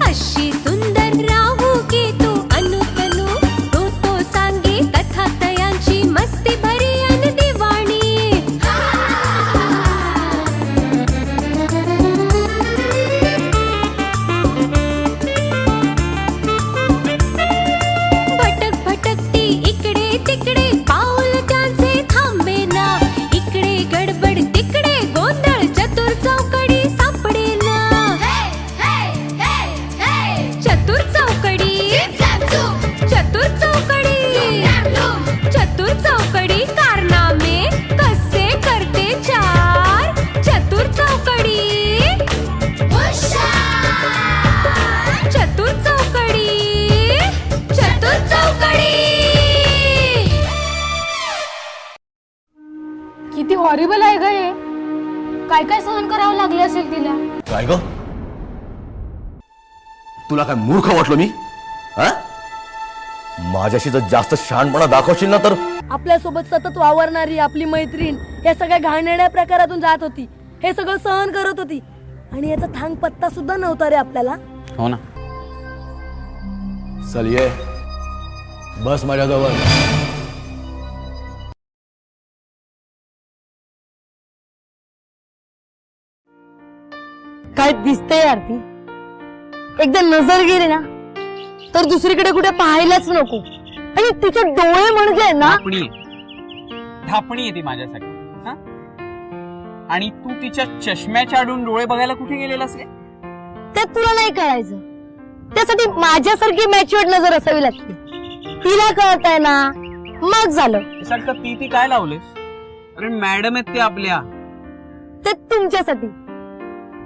अशी सुंदर राहू की तू अनुतनु तो सांगे कथा तयांची मस्ती भरी अन दिवाणी भटक भटकती इकडे तिकडे पाऊल त्यांचे थांबे ना इकडे गडबड तिकडे गोंधळ चतुर चौकडी सापडे ना चतुर चौकडी चतुर चौकडी चतुर चौकडी कारनामे कसे करते चार चतुर चौकडी चतुर चौकडी चतुर चौकडी किती हॉरिबल आहे ग हे. काय काय सहन करावं लागले असेल तिला. काय ग तुला काय मूर्ख वाटलो मी? माझ्याशी जर जास्त शहाणपणा दाखवशील ना तर. आपल्यासोबत सतत वावरणारी आपली मैत्रीण या सगळ्या घाणेरड्या प्रकारातून जात होती, हे सगळं सहन करत होती आणि याचा थांग पत्ता सुद्धा नव्हता रे आपल्याला. हो ना. चल ये बस माझ्याजवळ. काय दिसतंय यार ती. एकदा नजर गेली ना तर दुसरीकडे कुठे पाहायलाच नको. आणि तिचे डोळे म्हणजे ना ढापणी येते माझ्यासाठी. आणि तू तिच्या चष्म्याच्या आडून डोळे बघायला कुठे गेलेलास रे? ते तुला नाही कळायचं. त्यासाठी माझ्यासारखी मॅच्युअर्ड नजर असावी लागते. तिला कळतंय ना मग झालं. सारखं ती काय लावलेस? अरे मॅडम आहेत ते आपल्या. ते तुमच्यासाठी,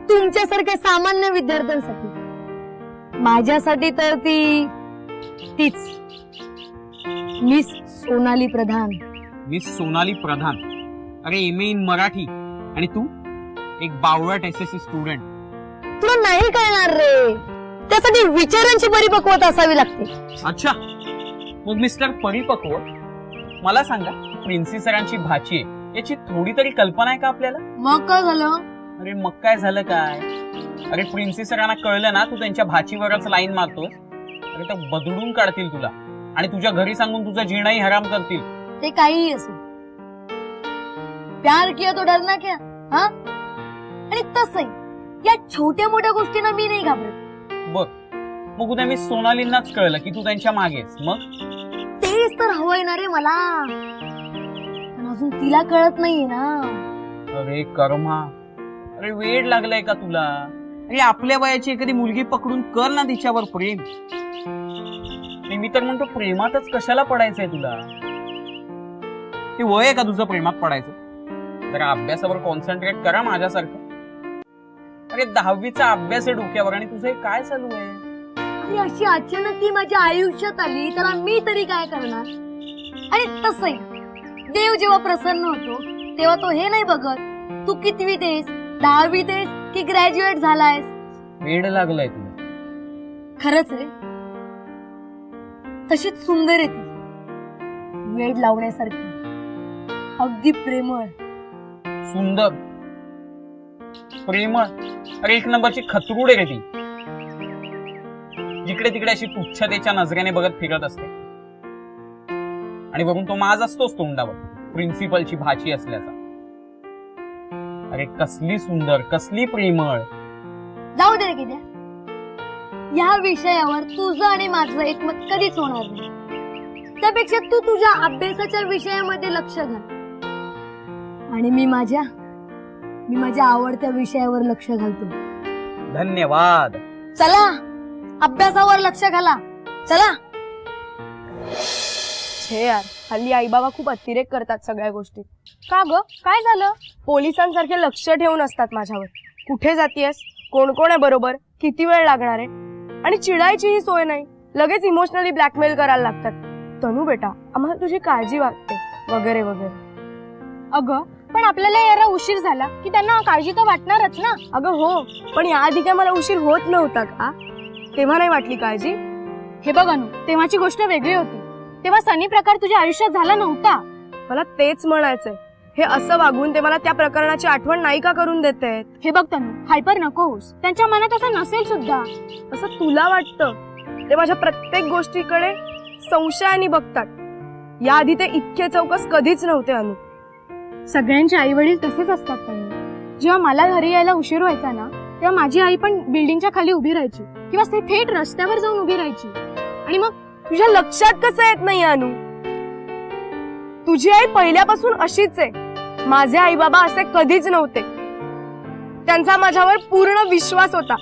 तुमच्यासारख्या सामान्य विद्यार्थ्यांसाठी. माझ्यासाठी तर तीच मिस सोनाली प्रधान. मिस सोनाली प्रधान? अरे एमए इन मराठी आणि तू एक बावळट एसएससी स्टुडंट. तुला नाही कळणार रे. त्यासाठी विचारांची परिपक्वता असावी लागते. अच्छा, मग मिस्टर परिपक्व मला सांगा, प्रिन्सी सरांची भाची आहे याची थोडी तरी कल्पना आहे का आपल्याला? मग काय झालं? अरे मग काय झालं काय? अरे प्रिन्सी सरांना कळलं ना तू त्यांच्या भाचीवरच लाईन मारतोस, अरे ते बदलून काढतील तुला आणि तुझ्या घरी सांगून तुझा जीणंही हराम करतील. ते काहीही असो, प्यार किया तो डरना क्या. हा, आणि तसंही या छोट्या मोठ्या गोष्टींना मी नाही घाबरत. बघ, मग उद्या मी सोनालींनाच कळलं की तू त्यांच्या मागेस, मग तेच तर हवंय ना रे मला. पण अजून तिला कळत नाहीये ना. अरे कर्मा, अरे वेड लागलाय का तुला? अरे आपल्या वयाची एखादी मुलगी पकडून कर ना तिच्यावर प्रेम. मी तर म्हणतो प्रेमातच कशाला पडायचंय तुला? ते वय आहे का तुझं प्रेमात पडायचं? जरा अभ्यासावर कॉन्सन्ट्रेट करा माझ्यासारखं. अरे 10वीचा अभ्यास आहे डोक्यावर आणि तुझं काय चालू आहे? अरे अशी अचानक ती माझ्या आयुष्यात आली तर मी तरी काय करणार? आणि तसंही देव जेव्हा प्रसन्न होतो तेव्हा तो हे नाही बघत तू कितवी देस, 10वी देस की ग्रॅज्युएट झालायस. वेड लागलाय तुला. खरंच रे, तशीच सुंदर आहे ती. वेड लावण्यासारखी, अगदी प्रेमळ. सुंदर, प्रेमळ, अरे एक नंबरची खतरूड आहे रे ती. जिकडे तिकडे अशी तुच्छतेच्या नजरेने बघत फिरत असते आणि वरून तो माज असतोच तोंडावर प्रिन्सिपलची भाची असल्याचा. अरे कसली सुंदर, कसली प्रेमळ. जाऊ दे रे किती. या विषयावर तुझं आणि माझं एकमत कधीच होणार नाही. त्यापेक्षा तू तुझ्या अभ्यासाच्या विषयामध्ये लक्ष घाल आणि मी माझ्या आवडत्या विषयावर लक्ष घालतो. धन्यवाद. चला अभ्यासावर लक्ष घाला. चला. छे यार, हल्ली आई बाबा खूप अतिरेक करतात सगळ्या गोष्टीत. का ग, काय झालं? पोलिसांसारखे लक्ष ठेवून असतात माझ्यावर. कुठे जातीयस, कोण कोण आहे बरोबर, किती वेळ लागणार आहे, आणि चिडायचीही सोय नाही. लगेच इमोशनली ब्लॅकमेल करायला लागतात. तनू बेटा, आम्हाला तुझी काळजी वाटते वगैरे वगैरे. अगं पण आपल्याला यायला उशीर झाला की त्यांना काळजी तर वाटणारच ना. अगं हो, पण याआधी काय मला उशीर होत नव्हता का? तेव्हा नाही वाटली काळजी? हे बघ अनु, तेव्हाची गोष्ट वेगळी होती. तेव्हा सनी प्रकार तुझ्या आयुष्यात झाला नव्हता. मला तेच म्हणायचंय. हे असं वागून ते मला त्या प्रकरणाची आठवण नाही का करून देत आहेत? हे बघ तनू, हायपर नकोस. त्यांच्या मनात असं नसेल सुद्धा. असं तुला वाटतं ते माझ्या प्रत्येक गोष्टीकडे संशयाने बघतात. याआधी ते इतके चौकस कधीच नव्हते अनु. सगळ्यांचे आई वडील तसेच असतात त्यांनी. जेव्हा मला घरी यायला उशीर व्हायचा ना, तेव्हा माझी आई पण बिल्डिंगच्या खाली उभी राहायची किंवा थेट रस्त्यावर जाऊन उभी राहायची. आणि मग तुझ्या लक्षात कसं येत नाही अनु? तुझी आई पहिल्यापासून अशीच आहे. माझे आई बाबा असे कधीच नव्हते. त्यांचा माझ्यावर पूर्ण विश्वास होता.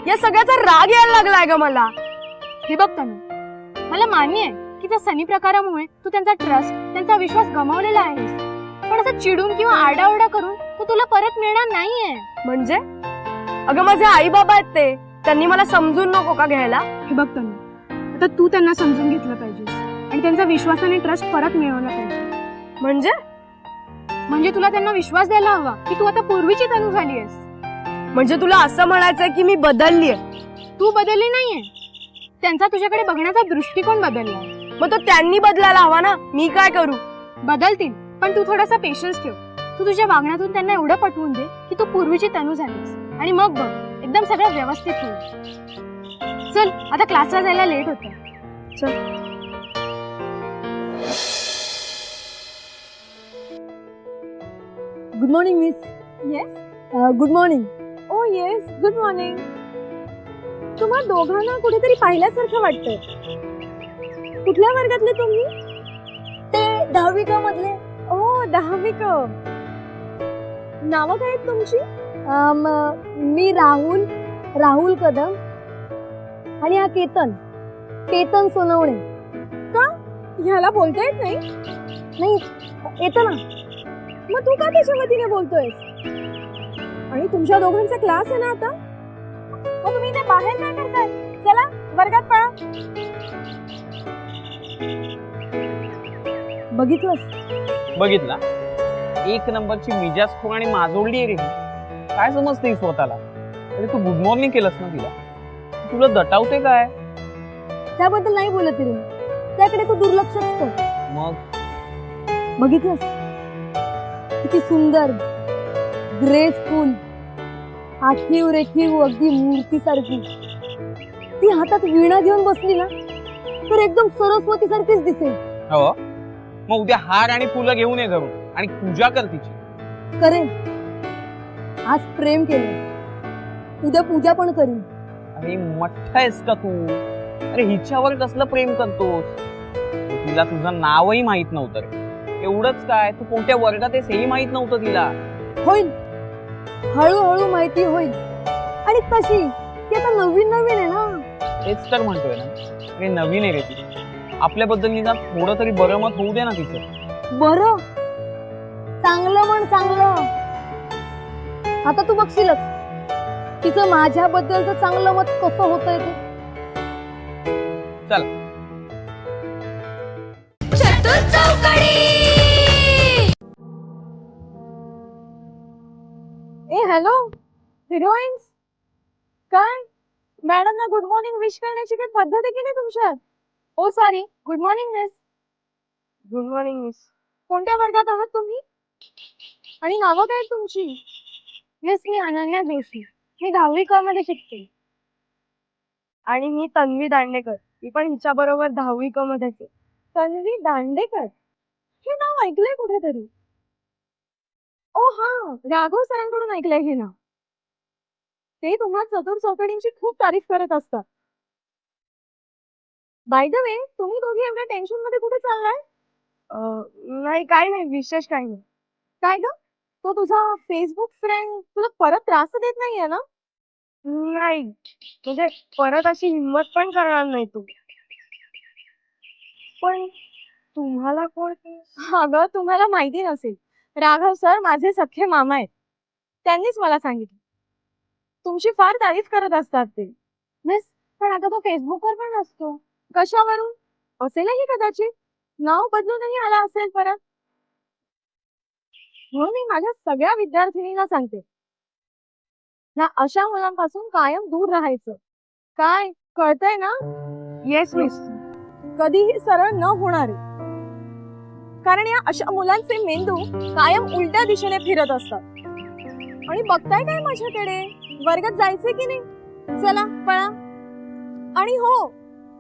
या सगळ्याचा राग यायला लागलाय ग मला. हे बघ तनु, मला मान्य आहे की त्या सनी प्रकारामुळे तू त्यांचा ट्रस्ट, त्यांचा विश्वास गमावलेला आहेस. पण असं चिडून किंवा आरडाओरडा करून तो तुला परत मिळणार नाहीये. म्हणजे अगं माझे आई बाबा आहेत ते. त्यांनी मला समजून नको का घ्यायला? हे बघ तनु, आता तू त्यांना समजून घेतलं पाहिजे आणि त्यांचा विश्वास आणि ट्रस्ट परत मिळवला पाहिजे. म्हणजे तुला त्यांना विश्वास द्यायला हवा की तू आता पूर्वीची तनु झाली आहेस. म्हणजे तुला असं म्हणायचंय की मी बदललीय? तू बदलली नाहीये, त्यांचा तुझ्याकडे बघण्याचा दृष्टिकोन बदलला. मग तो त्यांनी बदलायला हवा ना. मी काय करू? बदलतील, पण तू थोडासा पेशन्स ठेव. तू तुझ्या वागण्यातून त्यांना एवढं पटवून दे की तू पूर्वीची तनु झालीस आणि मग बघ एकदम सगळं व्यवस्थित होईल. चल आता क्लासला जायला लेट होतं. चल. Good morning miss. Yes. Good morning. Oh yes, good morning. तुम्हा दोघांना कुठेतरी पाहिल्यासारखं वाटतंय. कुठल्या वर्गातले तुम्ही? ते 10वी क मधले. ओ 10वी क. नावं काय आहेत तुमची? मी राहुल कदम आणि हा केतन सोनवणे. ह्याला बोलता येत नाही? नाही येतं ना. मग तू का त्याच्या वतीने बोलतोयस? आणि तुमच्या दोघांचा क्लास आहे ना आता? मग तुम्ही इथे बाहेर काय करताय? चला वर्गात पळा. बघितला, एक नंबरची मिजाजखोर आणि माजोळली आहे रे ही. काय समजते स्वतःला? अरे तू गुड मॉर्निंग केलंस ना तिला, तुला दटावते काय? त्याबद्दल नाही बोलत रे. त्याकडे तू दुर्लक्षच कर. मग बघितलंस किती सुंदर, ग्रेसफुल, आखीव रेखीव, अगदी मूर्तीसारखी. ती हातात वीणा घेऊन बसली ना तर एकदम सरस्वती सारखीच दिसेल. हो, मग उद्या हार आणि फुलं घेऊन ये घरून आणि पूजा कर तिची. करेन. आज प्रेम केलं, उद्या पूजा पण करीन. अरे मठ्ठ आहेस का तू? अरे हिच्यावर कसलं प्रेम करतोस? तिला तुझं नावही माहित नव्हतं रे. एवढंच काय, तू कोणत्या वर्गात आहेस हेही माहित नव्हतं तिला. होईल, हळूहळू माहिती होईल. आणि तशी ती आता नवीन आहे ना. तेच तर म्हणतोय ना, अरे नवीन आहे रे ती. आपल्याबद्दल निदान थोडं तरी बरं मत होऊ दे ना तिचं. बरं, चांगलं म्हण चांगलं. आता तू बघशीलच तिचं माझ्याबद्दलचं चांगलं मत कसं होतंय ते. चल. चतुर चौकडी. ए हॅलो हिरोईन्स, काय मॅडमना गुड मॉर्निंग विश करण्याची काही पद्धत आहे की नाही तुमच्यात? Oh sorry, good morning miss. Good morning miss. कोणत्या वर्गात आहात तुम्ही? आणि नावं काय आहेत तुमची? येस, मी अनन्या जोशी. मी 10वी क मध्ये शिकते. आणि मी तन्वी दांडेकर. मी पण हिच्या बरोबर 10वी क मध्येच आहे. तन्वी दांडेकर, हे नाव ऐकलंय कुठेतरी. ओ हा, राघव सरांकडून ऐकलंय हे नाव. ते तुम्हा चतुर चौकडींची खूप तारीफ करत असतात. बाय द वे, तुम्ही दोघी एवढ्या टेन्शन मध्ये कुठे चाललाय? नाही, काही नाही, विशेष काही नाही. काय ग, तो तुझा फेसबुक फ्रेंड तुला परत त्रास देत नाहीये ना? नाही, म्हणजे परत अशी हिंमत पण करणार नाही तू. पण तुम्हाला कोण? अगं तुम्हाला माहिती नसेल, राघव सर माझे सख्खे मामा आहेत. त्यांनीच मला सांगितलं. तुमची फार तारीफ करत असतात ते. मिस, पण आता तो फेसबुकवर पण नसतो. कशावरून? असेलही कदाचित. नाव बदलूनही आला असेल परत. म्हणून मी माझ्या सगळ्या विद्यार्थिनींना सांगते, ना अशा मुलांपासून कायम दूर राहायचं. काय कळतंय ना? Yes miss. कधीही सरळ न होणार, कारण या अशा मुलांचे मेंदू कायम उलट्या दिशेने फिरत असतात. आणि बघताय काय माझ्याकडे, वर्गात जायचे की नाही? चला पळा. आणि हो,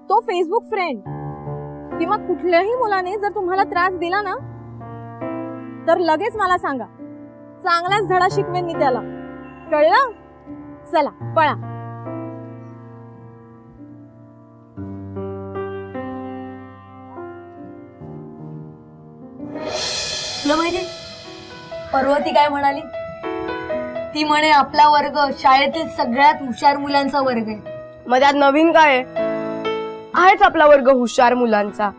तो फेसबुक फ्रेंड किंवा कुठल्याही मुलाने जर तुम्हाला त्रास दिला ना तर लगेच मला सांगा. चांगलाच धडा शिकवेन मी त्याला. कळलं? चला पळा. तुला माहिती परवा ती काय म्हणाली? ती म्हणे आपला वर्ग शाळेतील सगळ्यात हुशार मुलांचा वर्ग आहे. मग त्यात नवीन काय आहे? आहेच आपला वर्ग हुशार मुलांचा.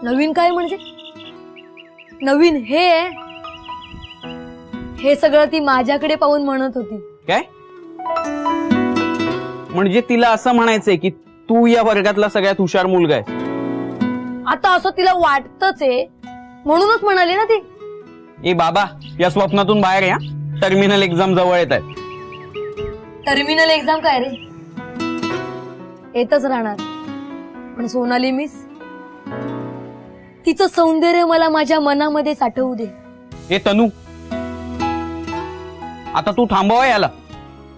नवीन काय म्हणजे? नवीन हे सगळं ती माझ्याकडे पाहून म्हणत होती. काय म्हणजे तिला असं म्हणायचंय की तू या वर्गातला सगळ्यात हुशार मुलगा आहे? आता असं तिला वाटतच आहे म्हणूनच म्हणाली ना ती. ए बाबा, या स्वप्नातून बाहेर या. टर्मिनल एक्झाम जवळ येत आहेत. टर्मिनल एक्झाम काय रे? येतच राहणार. पण सोनाली मिस, तिचं सौंदर्य मला माझ्या मनामध्ये साठवू दे. ए तनू, आता तू थांबवा याला,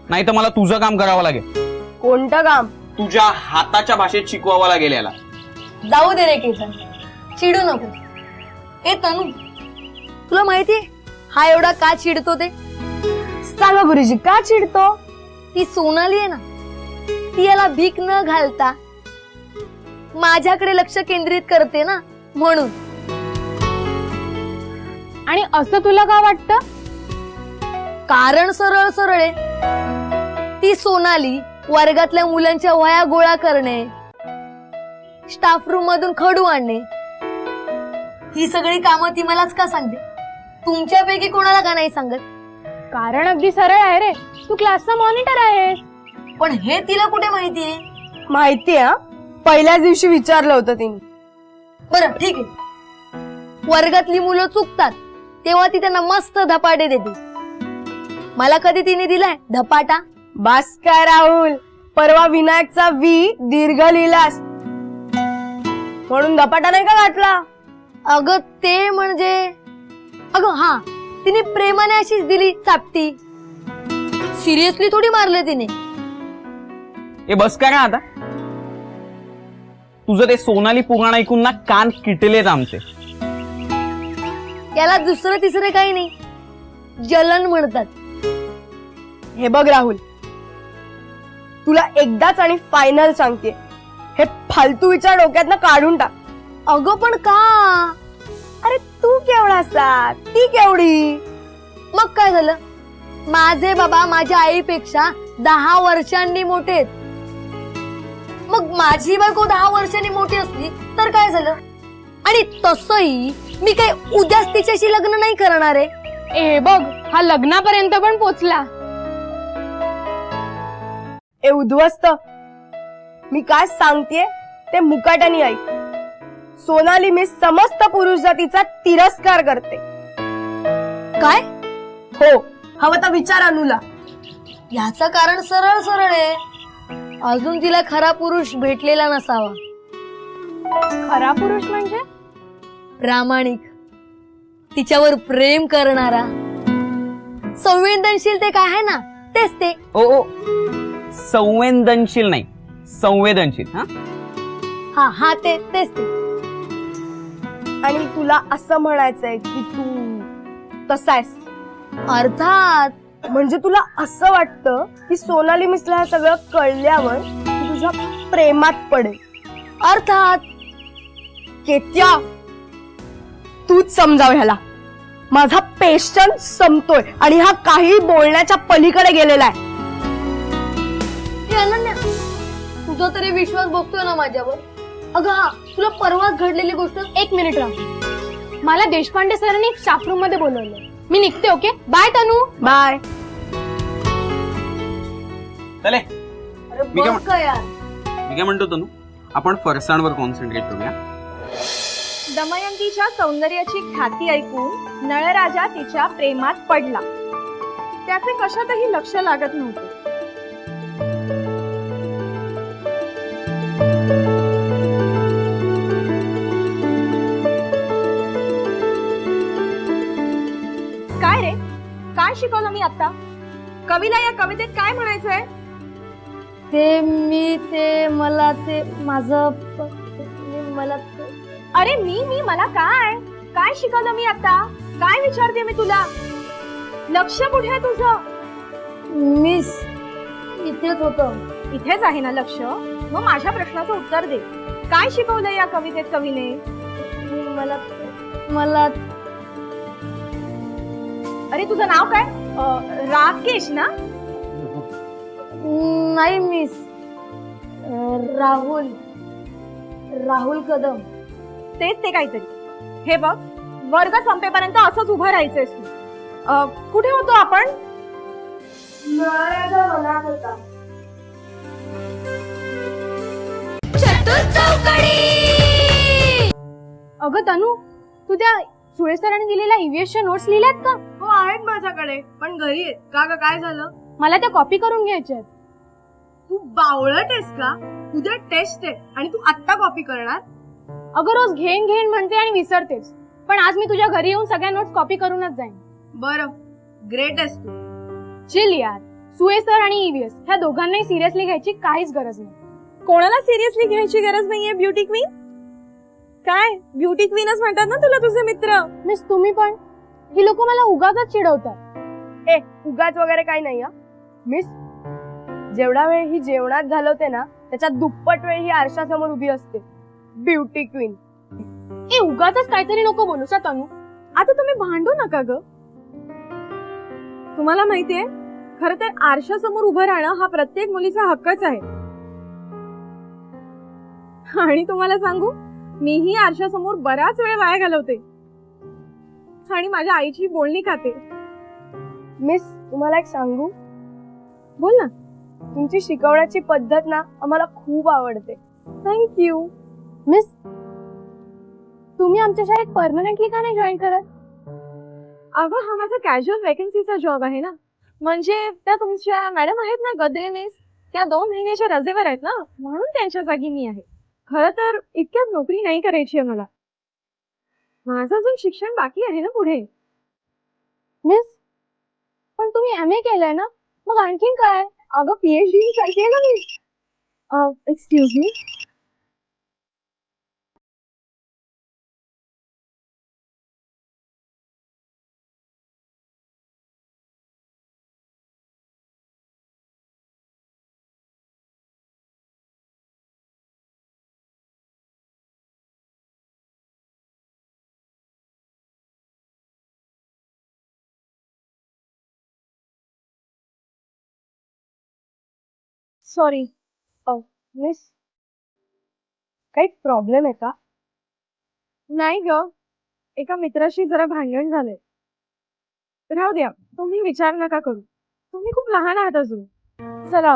नाही तर मला तुझं काम करावं लागेल. कोणतं काम? तुझ्या हाताच्या भाषेत शिकवावं लागेल याला. जाऊ दे रे केतन, चिडू नको. ए तनू, तुला माहितीये हा एवढा का चिडतो ते? सांगा गुरुजी, का चिडतो? ती सोनाली आहे ना, ती याला भीक न घालता माझ्याकडे लक्ष केंद्रित करते ना, म्हणून. आणि असं तुला का वाटतं? कारण सरळ सरळ आहे. ती सोनाली वर्गातल्या मुलांच्या वह्या गोळा करणे, स्टाफ रूम मधून खडू आणणे, ही सगळी कामं ती मलाच का सांगते? तुमच्यापैकी कोणाला का नाही सांगत? कारण अगदी सरळ आहे रे, तू क्लासचा मॉनिटर आहेस. पण हे तिला कुठे माहितीये? माहितीये हा, पहिल्याच दिवशी विचारलं होतं तिने. बरं ठीक आहे, वर्गातली मुलं चुकतात तेव्हा ती त्यांना मस्त धपाटे देते. मला कधी तिने दिलाय धपाटा? बास काय राहुल, परवा विनायकचा वी दीर्घ लिहिलास म्हणून धपाटा नाही का घातला? अगं ते म्हणजे, अगं हा, तिने प्रेमाने अशीच दिली चापटी. सिरियसली थोडी मारलं तिने. ए बस करा आता. तुझं ते सोनाली पुराण ऐकून ना कान किटलेत आमचे. याला दुसरं तिसरं काही नाही, जलन म्हणतात. हे बघ राहुल, तुला एकदाच आणि फायनल सांगते, हे फालतू विचार डोक्यातनं काढून टाक. अगं पण का? अरे तू केवढासा, ती केवढी? मग काय झालं? माझे बाबा माझ्या आईपेक्षा 10 वर्षांनी मोठे आहेत. मग माझी बायको 10 वर्षांनी मोठी असली तर काय झालं? आणि तसंही मी काय उद्याच तिच्याशी लग्न नाही करणार आहे. ए बघ, हा लग्नापर्यंत पण पोचला. ए उद्ध्वस्त, मी काय सांगतेय ते मुकाट्याने ऐक. सोनाली मिस समस्त पुरुष जातीचा तिरस्कार करते. काय? हो, हवं तर विचार अनुला. याचं कारण सरळ सरळ आहे, अजून तिला खरा पुरुष भेटलेला नसावा. खरा पुरुष म्हणजे? प्रामाणिक, तिच्यावर प्रेम करणारा, संवेदनशील, ते काय आहे ना तेच ते. ओ संवेदनशील नाही, संवेदनशील. हा हा हा तेच ते. आणि तुला असं म्हणायचंय की तू तसा आहेस? अर्थात. म्हणजे तुला असं वाटतं की सोनाली मिसला हे सगळं कळल्यावर ती तुझ्या प्रेमात पडेल? अर्थात. केत्या, तूच समजाव ह्याला. माझा पेशन्स संपतोय आणि हा काही बोलण्याच्या पलीकडे गेलेला आहे. हे अनन्या, तुझा तरी विश्वास बसतोय ना माझ्यावर? अगं हा, तुला परवाच घडलेली गोष्ट. 1 मिनिट राहू. मला देशपांडे सरांनी स्टाफ रूम मध्ये बोलवलं. मी निघते. Okay, bye Tanu. बाय. चले, अरे मी काय बस का यार. मी काय म्हणतो तनू, आपण फरसाणवर कॉन्सन्ट्रेट करूया. दमयंतीच्या सौंदर्याची ख्याती ऐकून नळराजा तिच्या प्रेमात पडला. त्याचे कशातही लक्ष लागत नव्हते. काय रे, काय शिकवलं मी आता? कवीला या कवितेत काय म्हणायचंय? मला अरे मी मला काय काय शिकवलं मी आता? काय विचारते मी तुला? लक्ष कुठे आहे तुझं? मिस इथेच होतं. इथेच आहे ना लक्ष? मग माझ्या प्रश्नाचं उत्तर दे. काय शिकवलं या कवितेत कवीने? मला अरे तुझं नाव काय? राकेश ना? नाही मिस, राहुल कदम. तेच ते काहीतरी. हे बघ, वर्ग संपेपर्यंत असंच उभं राहायचंय तू. कुठे होतो आपण? चतुर चौकडी. अगं तनू, तू त्या सुळे सरांनी दिलेल्या ईव्हीएसच्या नोट्स लिहिल्यात का? हो आहेत माझ्याकडे, पण घरी आहेत. का ग, काय झालं? मला त्या कॉपी करून घ्यायच्या आहेत. तू बावळट आहेस का? उद्या टेस्ट आहे आणि तू आत्ता कॉपी करणार? अगं रोज घेण म्हणते आणि विसरतेस. पण आज मी तुझ्या घरी येऊन सगळ्या नोट्स कॉपी करूनच जाईन. बरं, ग्रेट आहेस तू. चिल यार. सुळे सर आणि ईव्हीएस ह्या दोघांनाही सिरियसली घ्यायची काहीच गरज नाही. कोणाला सिरियसली घ्यायची गरज नाहीये ब्युटी क्वीन. काय ब्युटी क्वीनच म्हणतात ना तुला तुझे मित्र? मिस तुम्ही पण. ही लोक मला उगाच चिडवतात. उगाच वगैरे काही नाही मिस. जेवढा वेळ ही जेवणात घालवते ना त्याच्यात दुप्पट वेळ ही आरशासमोर उभी असते. Beauty queen. उगाच काहीतरी नको बोलू सा तनू. आता तुम्ही भांडू नका ग. तुम्हाला माहितीये, खरं तर आरशासमोर उभं राहणं हा प्रत्येक मुलीचा हक्कच आहे. आणि तुम्हाला सांगू, मीही आरशासमोर बराच वेळ वाया घालवते आणि माझ्या आईची बोलणी खाते. मिस तुम्हाला एक सांगू? बोल ना. तुमची शिकवण्याची पद्धत ना आम्हाला खूप आवडते. थँक्यू. मिस तुम्ही आमच्या शाळेत परमनंटली का नाही जॉईन करत? अगं हा माझा कॅज्युअल वेकन्सीचा जॉब आहे ना. म्हणजे त्या तुमच्या मॅडम आहेत ना गद्रे मिस, त्या 2 महिन्याच्या रजेवर आहेत ना, म्हणून त्यांच्या जागी मी आहे. खरं तर इतक्यात नोकरी नाही करायची आहे मला. माझं अजून शिक्षण बाकी आहे ना पुढे. मिस पण तुम्ही MA केलंय ना, मग आणखीन काय? अगं PhD करते ना मी. Excuse me. सॉरी. मिस काही प्रॉब्लेम आहे का? नाही ग, एका मित्राशी जरा भांडण झालंय. राहू द्या, तुम्ही विचार नका करू. तुम्ही खूप लहान आहात अजून. चला,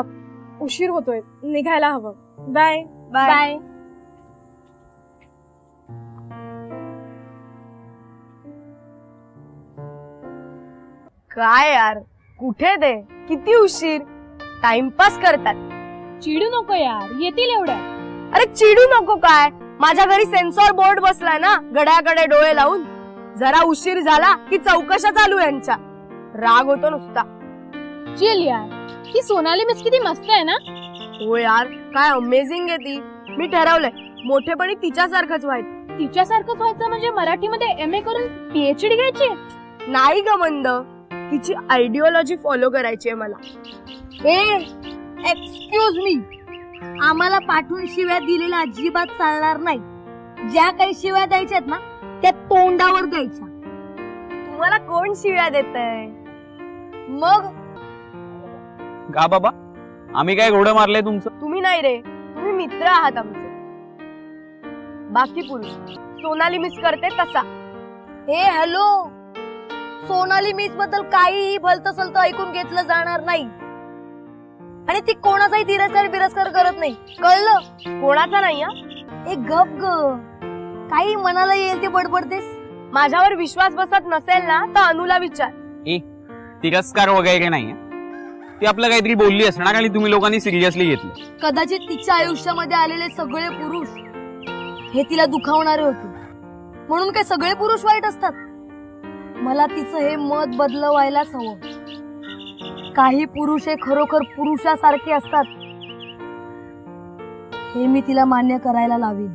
उशीर होतोय, निघायला हवं. Bye bye. काय यार, कुठे ते? किती उशीर? टाइमपास करतात. चिडू नको यार, येतील एवढ्या. अरे चिडू नको काय, माझ्या घरी सेन्सॉर बोर्ड बसलाय ना, गड्याकडे डोळे लावून. जरा उशीर झाला की चौकशा चालू यांच्या. राग होतो नुसता. चिल यार. ही सोनाली मिस किती मस्त आहे ना. हो यार, काय अमेझिंग आहे ती. मी ठरवलंय मोठेपणी तिच्यासारखंच व्हायचं. तिच्यासारखंच व्हायचं म्हणजे मराठीमध्ये MA करून PhD घ्यायची? नाही ग मंद, तिची आयडिओलॉजी फॉलो करायची आहे मला. एक्सक्यूज मी, आम्हाला पाठवून शिव्या दिलेल्या अजिबात चालणार नाही. ज्या काही शिव्या द्यायच्यात ना त्या तोंडावर द्यायच्या. तुम्हाला कोण शिव्या देतंय? मग का बाबा, आम्ही काय घोडं मारलंय तुमचं? तुम्ही नाही रे, तुम्ही मित्र आहात आमचे. बाकी पुरुष सोनाली मिस करते तसा. हॅलो, सोनाली मिस बद्दल काहीही भलतं सलतं ऐकून घेतलं जाणार नाही. आणि ती कोणाचाही तिरस्कार करत नाही, कळलं? कोणाचा नाही. गप ग, काही मनाला येईल ते बडबडतेस. माझ्यावर विश्वास बसत नसेल ना तर अनुला विचार. तिरस्कार वगैरे नाही. ती आपलं काहीतरी बोलली असणार आणि तुम्ही लोकांनी सिरियसली घेतलं. कदाचित तिच्या आयुष्यामध्ये आलेले सगळे पुरुष हे तिला दुखावणारे होते, म्हणून काय सगळे पुरुष वाईट असतात? मला तिचं हे मत बदलवायलाच हवं. काही पुरुष हे खरोखर पुरुषासारखे असतात हे मी तिला मान्य करायला लावीन.